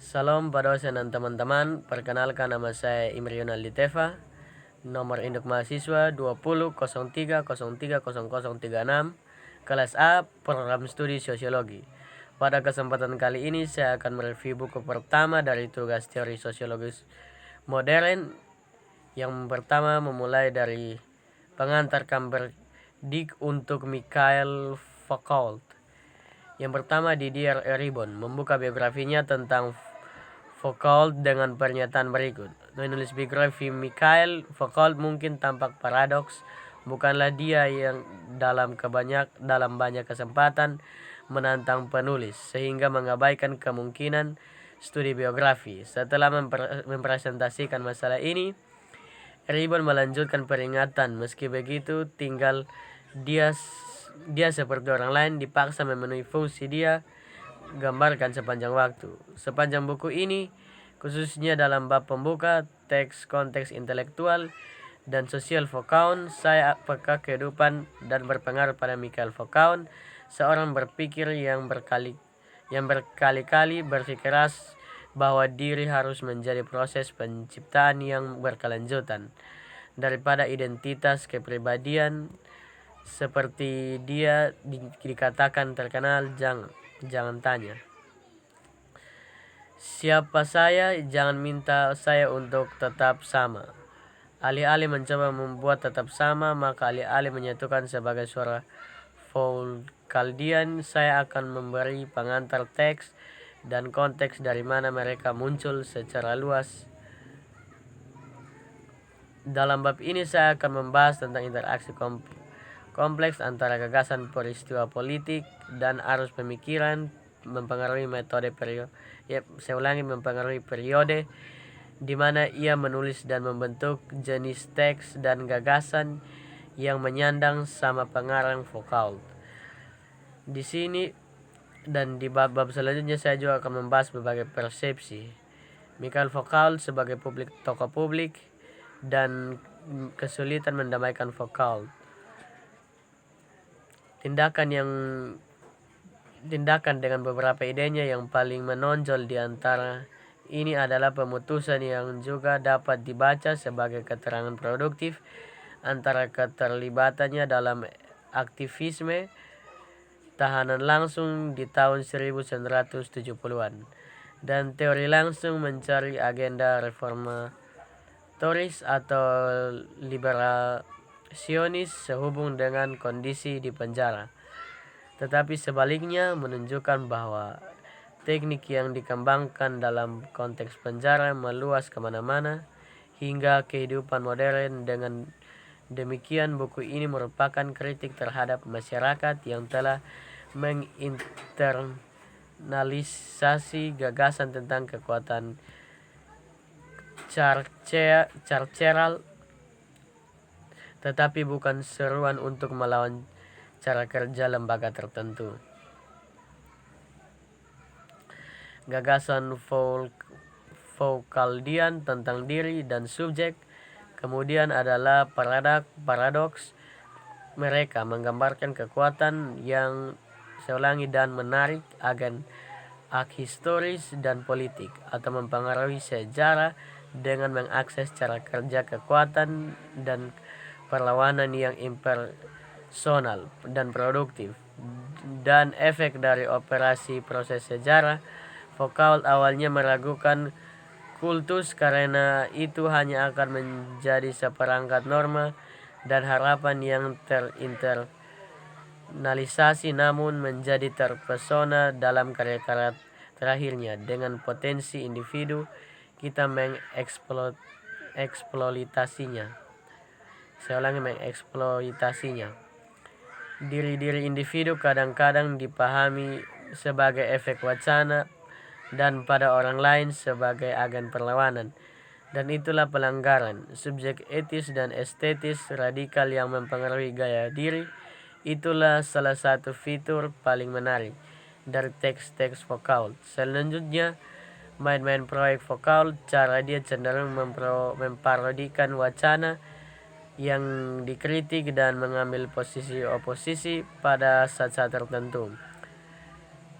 Salam pada dosen dan teman-teman, perkenalkan nama saya Imrion Alditeva, nomor induk mahasiswa 2003030036, kelas A, program studi sosiologi. Pada kesempatan kali ini saya akan mereview buku pertama dari tugas teori sosiologis modern. Yang pertama memulai dari pengantar Kamperdijk untuk Michael Foucault. Yang pertama Didier Eribon membuka biografinya tentang Foucault dengan pernyataan berikut. Menulis biografi Michael Foucault mungkin tampak paradoks. Bukanlah dia yang dalam banyak kesempatan menantang penulis sehingga mengabaikan kemungkinan studi biografi. Setelah mempresentasikan masalah ini, Eribon melanjutkan peringatan. Meski begitu, tinggal dia seperti orang lain dipaksa memenuhi fungsi dia gambarkan sepanjang waktu. Sepanjang buku ini, khususnya dalam bab pembuka, teks konteks intelektual dan sosial Foucault, saya peka kehidupan dan berpengaruh pada Michael Foucault, seorang berpikir yang berkali-kali bersikeras bahwa diri harus menjadi proses penciptaan yang berkelanjutan daripada identitas kepribadian seperti dia dikatakan terkenal. Jangan tanya siapa saya, jangan minta saya untuk tetap sama. Alih-alih mencoba membuat tetap sama, maka alih-alih menyatukan sebagai suara Foucauldian, saya akan memberi pengantar teks dan konteks dari mana mereka muncul secara luas. Dalam bab ini saya akan membahas tentang interaksi kompleks antara gagasan peristiwa politik dan arus pemikiran mempengaruhi mempengaruhi periode di mana ia menulis dan membentuk jenis teks dan gagasan yang menyandang sama pengarang Foucault. Di sini dan di bab-bab selanjutnya saya juga akan membahas berbagai persepsi Michael Foucault sebagai tokoh publik dan kesulitan mendamaikan Foucault. Tindakan dengan beberapa idenya yang paling menonjol di antara ini adalah pemutusan yang juga dapat dibaca sebagai keterangan produktif antara keterlibatannya dalam aktivisme tahanan langsung di tahun 1970-an dan teori langsung mencari agenda reformatoris atau liberasionis sehubung dengan kondisi di penjara. Tetapi sebaliknya menunjukkan bahwa teknik yang dikembangkan dalam konteks penjara meluas kemana-mana hingga kehidupan modern. Dengan demikian buku ini merupakan kritik terhadap masyarakat yang telah menginternalisasi gagasan tentang kekuatan carceral, tetapi bukan seruan untuk melawan cara kerja lembaga tertentu. Gagasan Foucauldian tentang diri dan subjek kemudian adalah paradoks. Mereka menggambarkan kekuatan yang dan menarik agen historis dan politik atau mempengaruhi sejarah dengan mengakses cara kerja kekuatan dan perlawanan yang impersonal dan produktif dan efek dari operasi proses sejarah. Foucault awalnya meragukan kultus karena itu hanya akan menjadi seperangkat norma dan harapan yang terinteralisasi, namun menjadi terpesona dalam karya-karya terakhirnya. Dengan potensi individu, kita mengeksploitasinya. Diri-diri individu kadang-kadang dipahami sebagai efek wacana dan pada orang lain sebagai agen perlawanan. Dan itulah pelanggaran subjek etis dan estetis radikal yang mempengaruhi gaya diri. Itulah salah satu fitur paling menarik dari teks-teks Foucault. Selanjutnya, main-main proyek Foucault, cara dia cenderung memparodikan wacana yang dikritik dan mengambil posisi oposisi pada saat-saat tertentu.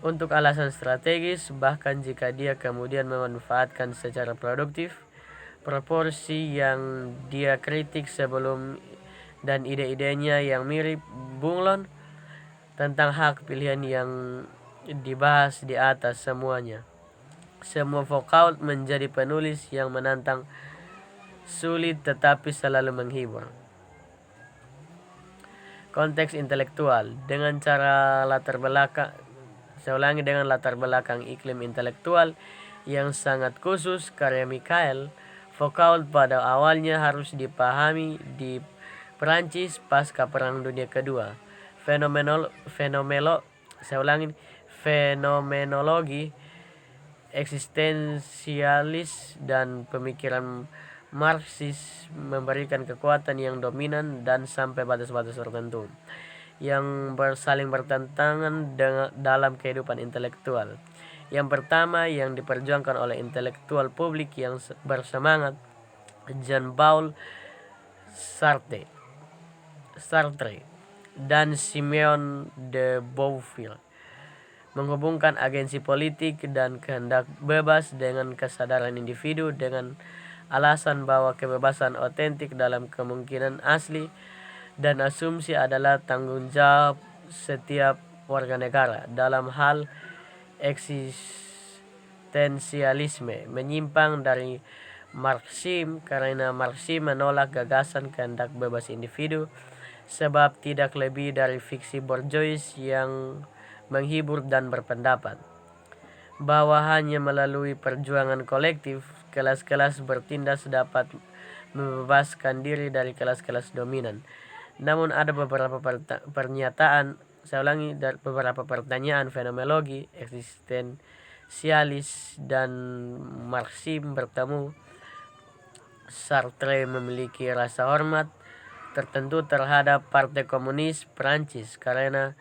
untuk alasan strategis, bahkan jika dia kemudian memanfaatkan secara produktif proporsi yang dia kritik sebelum dan ide-idenya yang mirip bunglon tentang hak pilihan yang dibahas di atas semuanya. Semua Foucault menjadi penulis yang menantang, sulit tetapi selalu menghibur. Konteks intelektual dengan latar belakang iklim intelektual yang sangat khusus karya Mikhail Foucault pada awalnya harus dipahami di Perancis pasca Perang Dunia Kedua. Fenomenologi eksistensialis dan pemikiran Marxis memberikan kekuatan yang dominan dan sampai batas-batas tertentu yang saling bertentangan dalam kehidupan intelektual. Yang pertama yang diperjuangkan oleh intelektual publik yang bersemangat, Jean-Paul Sartre dan Simeon de Beauvoir, menghubungkan agensi politik dan kehendak bebas dengan kesadaran individu dengan alasan bahwa kebebasan otentik dalam kemungkinan asli dan asumsi adalah tanggung jawab setiap warga negara. Dalam hal eksistensialisme menyimpang dari Marxisme karena Marxisme menolak gagasan kehendak bebas individu sebab tidak lebih dari fiksi bourgeois yang menghibur dan berpendapat bahwa hanya melalui perjuangan kolektif kelas-kelas bertindas dapat membebaskan diri dari kelas-kelas dominan. Namun ada beberapa pertanyaan fenomenologi eksistensialis dan Marxisme bertemu. Sartre memiliki rasa hormat tertentu terhadap Partai Komunis Perancis karena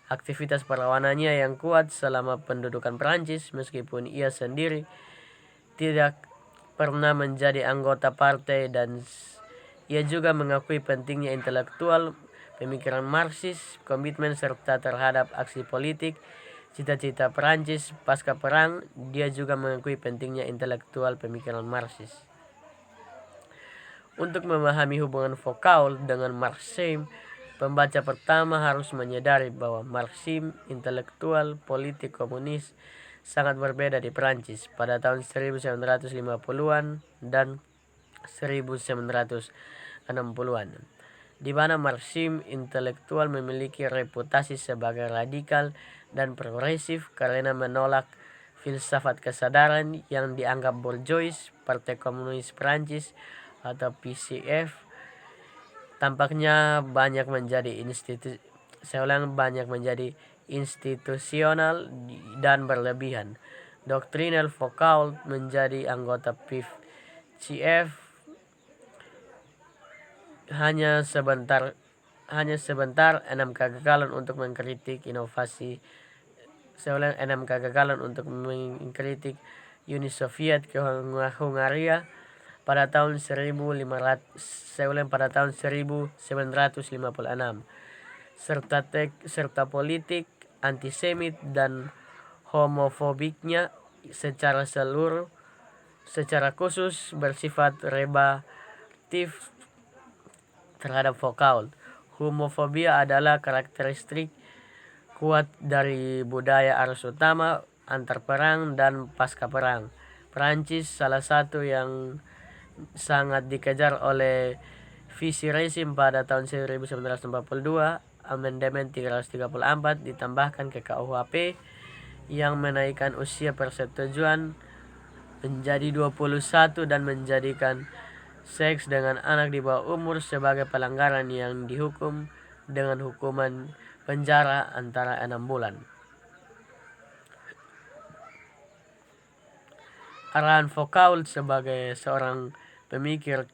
aktivitas perlawanannya yang kuat selama pendudukan Perancis, meskipun ia sendiri tidak pernah menjadi anggota partai, dan ia juga mengakui pentingnya intelektual pemikiran Marxis, komitmen serta terhadap aksi politik cita-cita Perancis pasca perang. Dia juga mengakui pentingnya intelektual pemikiran Marxis. Untuk memahami hubungan Foucault dengan Marxisme, pembaca pertama harus menyadari bahwa Marxisme intelektual politik komunis sangat berbeda di Perancis pada tahun 1750-an dan 1760-an, di mana Marxisme intelektual memiliki reputasi sebagai radikal dan progresif karena menolak filsafat kesadaran yang dianggap bourgeois. Partai Komunis Perancis atau PCF tampaknya banyak menjadi institusional dan berlebihan. Doktrinal Foucault menjadi anggota PCF hanya sebentar 6 kegagalan untuk mengkritik Uni Soviet ke Hungaria pada tahun 1756, serta politik antisemit dan homofobiknya secara khusus bersifat rebatif terhadap Foucault. Homofobia adalah karakteristik kuat dari budaya arus utama, antar perang dan pasca perang Perancis, salah satu yang sangat dikejar oleh visi rezim pada tahun 1942. Amandemen 334 ditambahkan ke KUHP yang menaikkan usia persetujuan menjadi 21 dan menjadikan seks dengan anak di bawah umur sebagai pelanggaran yang dihukum dengan hukuman penjara antara 6 bulan. Arahan Foucault sebagai seorang pemikir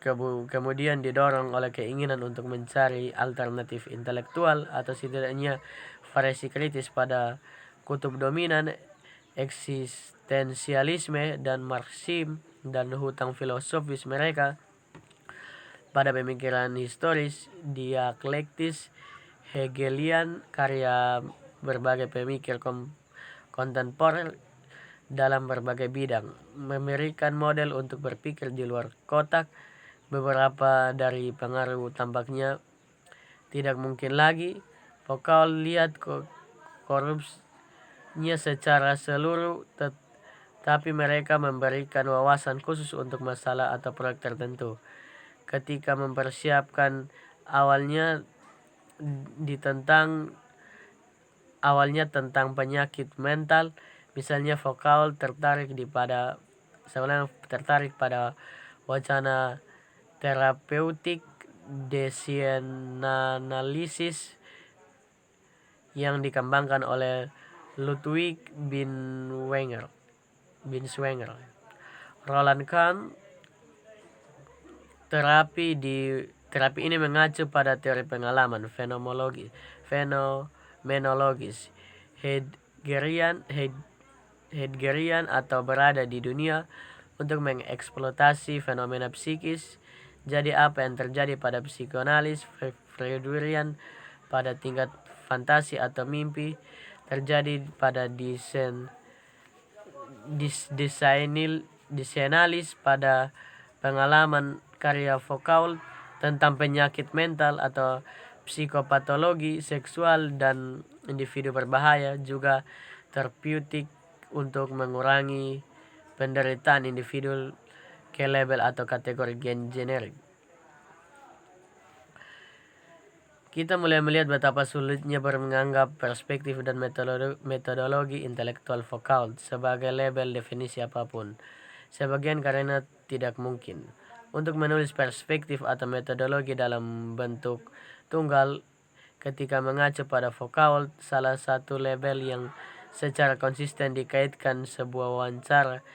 kemudian didorong oleh keinginan untuk mencari alternatif intelektual atau setidaknya variasi kritis pada kutub dominan eksistensialisme dan Marxisme dan hutang filosofis mereka pada pemikiran historis diaklektis Hegelian karya berbagai pemikir kontemporer dalam berbagai bidang, memberikan model untuk berpikir di luar kotak. Beberapa dari pengaruh tampaknya tidak mungkin lagi. Foucault lihat korupsinya secara seluruh, tapi mereka memberikan wawasan khusus untuk masalah atau proyek tertentu. Ketika mempersiapkan awalnya tentang penyakit mental, misalnya Foucault tertarik pada wacana terapeutik desenanalisis yang dikembangkan oleh Ludwig Binswanger. Roland Kahn, terapi ini mengacu pada teori pengalaman fenomenologis Heideggerian atau berada di dunia untuk mengeksploitasi fenomena psikis. Jadi apa yang terjadi pada psikoanalis Freuderian pada tingkat fantasi atau mimpi terjadi pada desainalis pada pengalaman. Karya Foucault tentang penyakit mental atau psikopatologi seksual dan individu berbahaya juga terapeutik untuk mengurangi penderitaan individu ke label atau kategori generik. Kita mulai melihat betapa sulitnya menganggap perspektif dan metodologi intelektual Foucault sebagai label definisi apapun. Sebagian karena tidak mungkin untuk menulis perspektif atau metodologi dalam bentuk tunggal. Ketika mengacu pada Foucault, salah satu label yang secara konsisten dikaitkan sebuah wawancara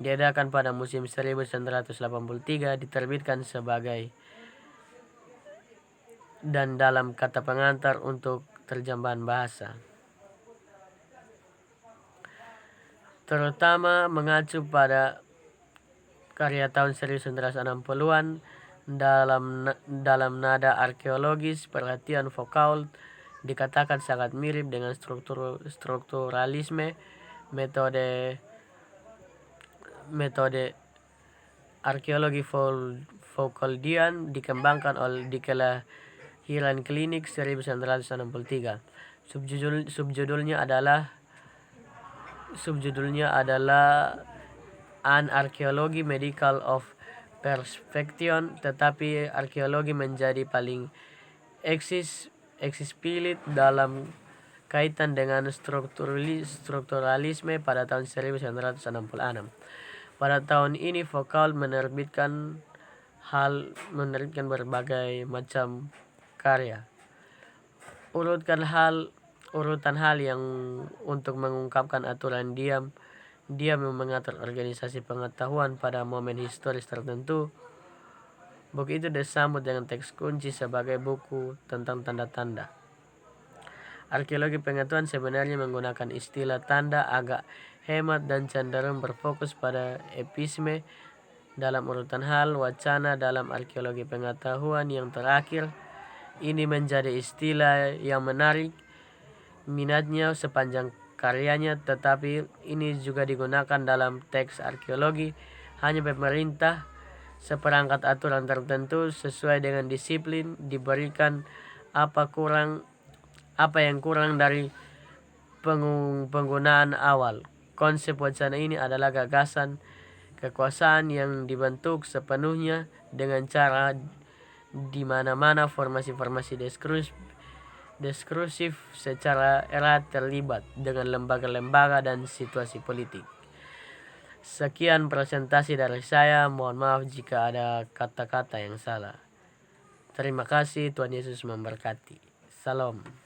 diadakan pada musim 1983 diterbitkan sebagai dan dalam kata pengantar untuk terjemahan bahasa, terutama mengacu pada karya tahun 1960-an dalam nada arkeologis. Perhatian Foucault dikatakan sangat mirip dengan strukturalisme. Metode arkeologi Foucauldian dikembangkan oleh di Kelahiran Klinik 1963. Subjudulnya adalah An Archaeology Medical of Perception, tetapi arkeologi menjadi paling eksplisit dalam kaitan dengan strukturalisme pada tahun 1966. Pada tahun ini Foucault menerbitkan berbagai macam karya. Urutan hal yang untuk mengungkapkan aturan diam mengatur organisasi pengetahuan pada momen historis tertentu. Buku itu disambut dengan teks kunci sebagai buku tentang tanda-tanda. Arkeologi pengetahuan sebenarnya menggunakan istilah tanda agak hemat dan cenderung berfokus pada episme dalam urutan hal. Wacana dalam arkeologi pengetahuan yang terakhir ini menjadi istilah yang menarik minatnya sepanjang karyanya, tetapi ini juga digunakan dalam teks arkeologi. Hanya pemerintah seperangkat aturan tertentu sesuai dengan disiplin diberikan. Apa yang kurang dari penggunaan awal. Konsep wacana ini adalah gagasan kekuasaan yang dibentuk sepenuhnya dengan cara di mana formasi-formasi diskursif secara erat terlibat dengan lembaga-lembaga dan situasi politik. Sekian presentasi dari saya. Mohon maaf jika ada kata-kata yang salah. Terima kasih. Tuhan Yesus memberkati. Salam.